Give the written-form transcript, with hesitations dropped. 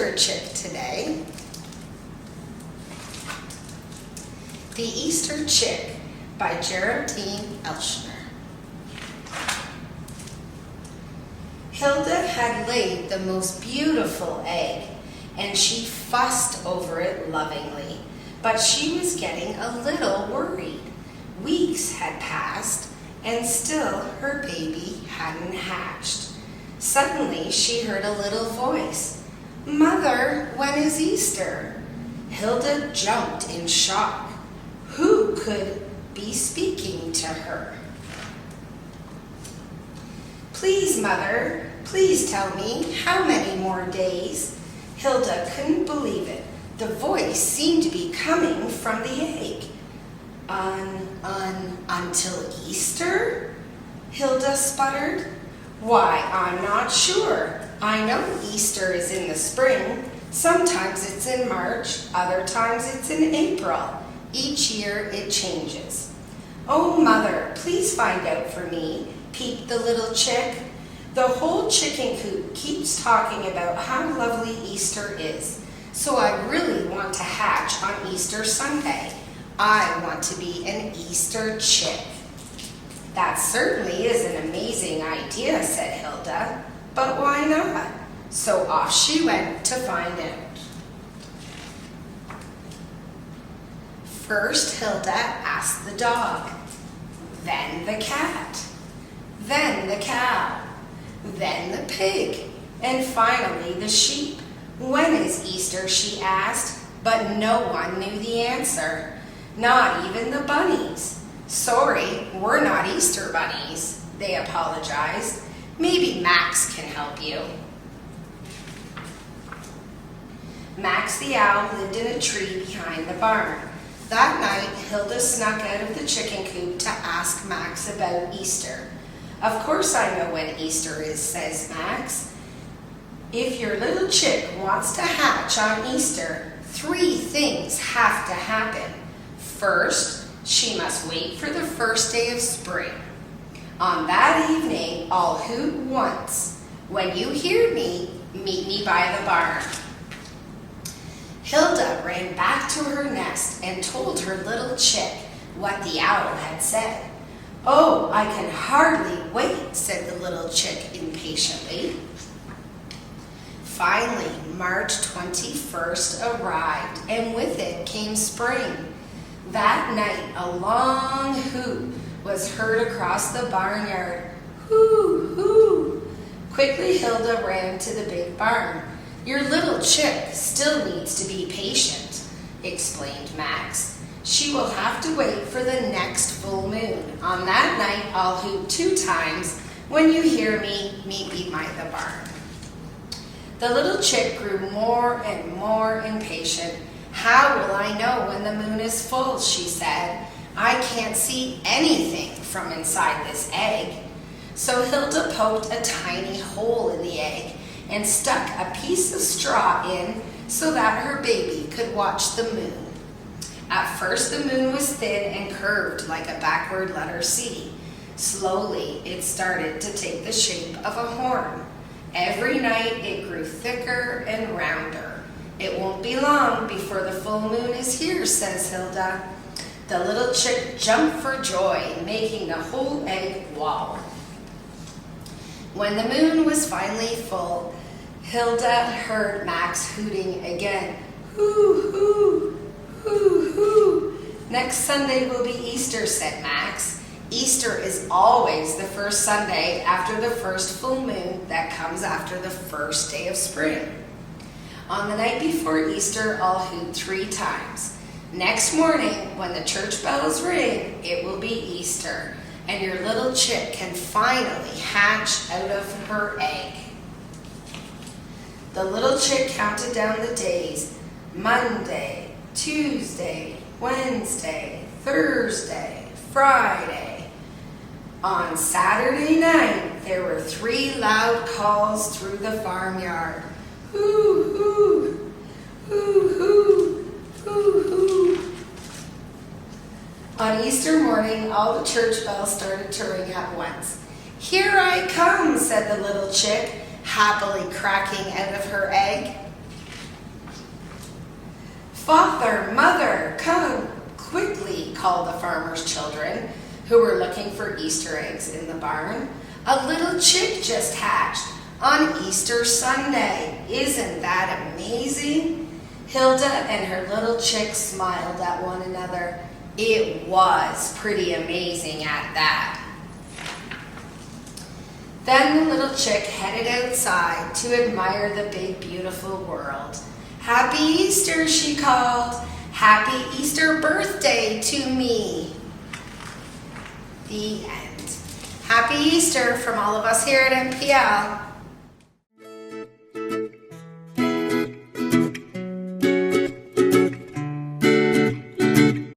Easter chick today. The Easter Chick by Geraldine Elschner. Hilda had laid the most beautiful egg, and she fussed over it lovingly, but she was getting a little worried. Weeks had passed, and still her baby hadn't hatched. Suddenly she heard a little voice. "Mother, when is Easter?" Hilda jumped in shock. Who could be speaking to her? "Please, Mother, please tell me how many more days?" Hilda couldn't believe it. The voice seemed to be coming from the egg. Until Easter?" Hilda sputtered. "Why, I'm not sure. I know Easter is in the spring. Sometimes it's in March, other times it's in April. Each year it changes." "Oh, Mother, please find out for me," peeped the little chick. "The whole chicken coop keeps talking about how lovely Easter is, so I really want to hatch on Easter Sunday. I want to be an Easter chick." "That certainly is an amazing idea," said Hilda, "but why not?" So off she went to find out. First, Hilda asked the dog, then the cat, then the cow, then the pig, and finally the sheep. "When is Easter?" she asked, but no one knew the answer, not even the bunnies. "Sorry, we're not Easter bunnies," they apologized. "Maybe Max can help you." Max the owl lived in a tree behind the barn. That night, Hilda snuck out of the chicken coop to ask Max about Easter. "Of course I know when Easter is," says Max. "If your little chick wants to hatch on Easter, 3 things have to happen. First, she must wait for the first day of spring. On that evening, I'll hoot once. When you hear me, meet me by the barn." Hilda ran back to her nest and told her little chick what the owl had said. "Oh, I can hardly wait," said the little chick impatiently. Finally, March 21st arrived, and with it came spring. That night, a long hoot was heard across the barnyard. "Hoo, hoo!" Quickly, Hilda ran to the big barn. "Your little chick still needs to be patient," explained Max. "She will have to wait for the next full moon. On that night, I'll hoot 2 times. When you hear me, meet me by the barn." The little chick grew more and more impatient. "How will I know when the moon is full?" she said. "I can't see anything from inside this egg." So Hilda poked a tiny hole in the egg and stuck a piece of straw in so that her baby could watch the moon. At first, the moon was thin and curved like a backward letter C. Slowly, it started to take the shape of a horn. Every night, it grew thicker and rounder. "It won't be long before the full moon is here," says Hilda. The little chick jumped for joy, making the whole egg wobble. When the moon was finally full, Hilda heard Max hooting again. "Hoo, hoo, hoo, hoo." "Next Sunday will be Easter," said Max. "Easter is always the first Sunday after the first full moon that comes after the first day of spring. On the night before Easter, I'll hoot 3 times. Next morning, when the church bells ring, it will be Easter, and your little chick can finally hatch out of her egg." The little chick counted down the days: Monday, Tuesday, Wednesday, Thursday, Friday. On Saturday night, there were 3 loud calls through the farmyard. "Hoo, hoo, hoo, hoo, hoo, hoo." On Easter morning, all the church bells started to ring at once. "Here I come," said the little chick, happily cracking out of her egg. "Father, Mother, come quickly," called the farmer's children, who were looking for Easter eggs in the barn. "A little chick just hatched on Easter Sunday. Isn't that amazing?" Hilda and her little chick smiled at one another. It was pretty amazing at that. Then the little chick headed outside to admire the big, beautiful world. "Happy Easter," she called. "Happy Easter birthday to me." The end. Happy Easter from all of us here at MPL.